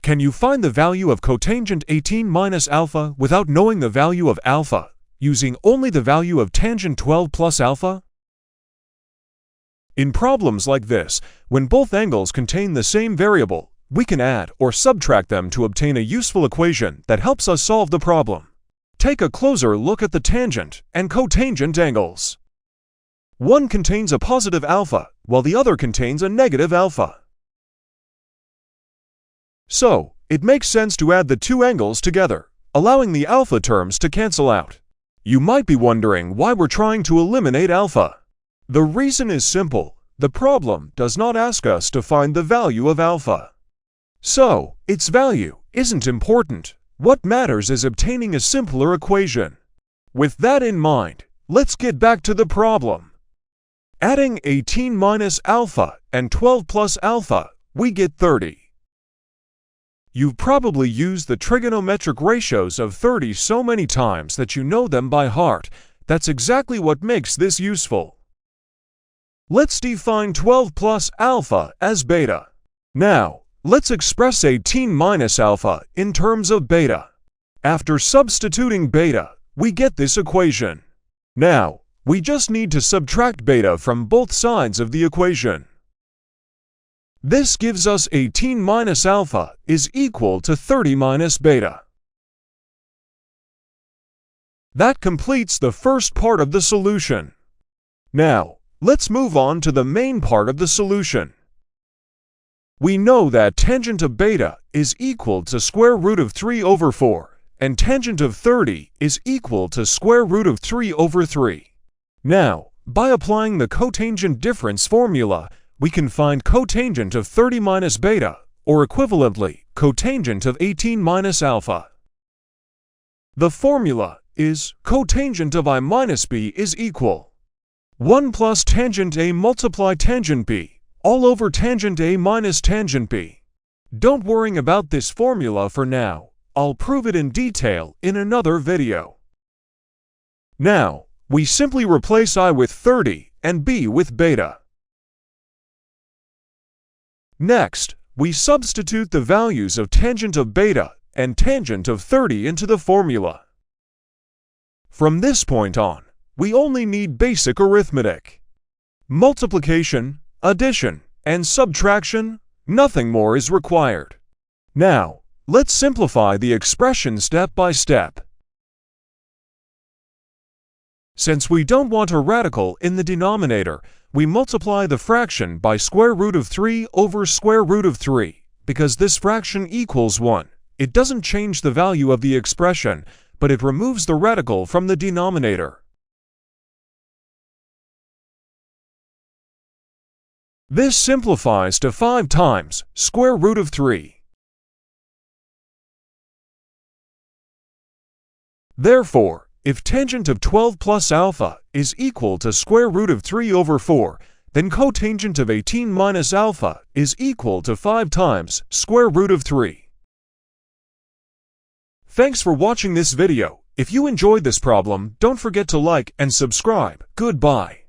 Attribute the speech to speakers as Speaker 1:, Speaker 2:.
Speaker 1: Can you find the value of cotangent 18 minus alpha without knowing the value of alpha, using only the value of tangent 12 plus alpha? In problems like this, when both angles contain the same variable, we can add or subtract them to obtain a useful equation that helps us solve the problem. Take a closer look at the tangent and cotangent angles. One contains a positive alpha, while the other contains a negative alpha. So, it makes sense to add the two angles together, allowing the alpha terms to cancel out. You might be wondering why we're trying to eliminate alpha. The reason is simple. The problem does not ask us to find the value of alpha. So, its value isn't important. What matters is obtaining a simpler equation. With that in mind, let's get back to the problem. Adding 18 minus alpha and 12 plus alpha, we get 30. You've probably used the trigonometric ratios of 30 so many times that you know them by heart. That's exactly what makes this useful. Let's define 12 plus alpha as beta. Now, let's express 18 minus alpha in terms of beta. After substituting beta, we get this equation. Now, we just need to subtract beta from both sides of the equation. This gives us 18 minus alpha is equal to 30 minus beta. That completes the first part of the solution. Now, let's move on to the main part of the solution. We know that tangent of beta is equal to square root of 3 over 4, and tangent of 30 is equal to square root of 3 over 3. Now, by applying the cotangent difference formula, we can find cotangent of 30 minus beta, or equivalently, cotangent of 18 minus alpha. The formula is cotangent of I minus b is equal 1 plus tangent a multiply tangent b, all over tangent a minus tangent b. Don't worry about this formula for now. I'll prove it in detail in another video. Now, we simply replace I with 30 and b with beta. Next, we substitute the values of tangent of beta and tangent of 30 into the formula. From this point on, we only need basic arithmetic. Multiplication, addition, and subtraction, nothing more is required. Now, let's simplify the expression step by step. Since we don't want a radical in the denominator, we multiply the fraction by square root of 3 over square root of 3, because this fraction equals 1. It doesn't change the value of the expression, but it removes the radical from the denominator. This simplifies to 5 times square root of 3. Therefore, if tangent of 12 plus alpha is equal to square root of 3 over 4, then cotangent of 18 minus alpha is equal to 5 times square root of 3. Thanks for watching this video. If you enjoyed this problem, don't forget to like and subscribe. Goodbye.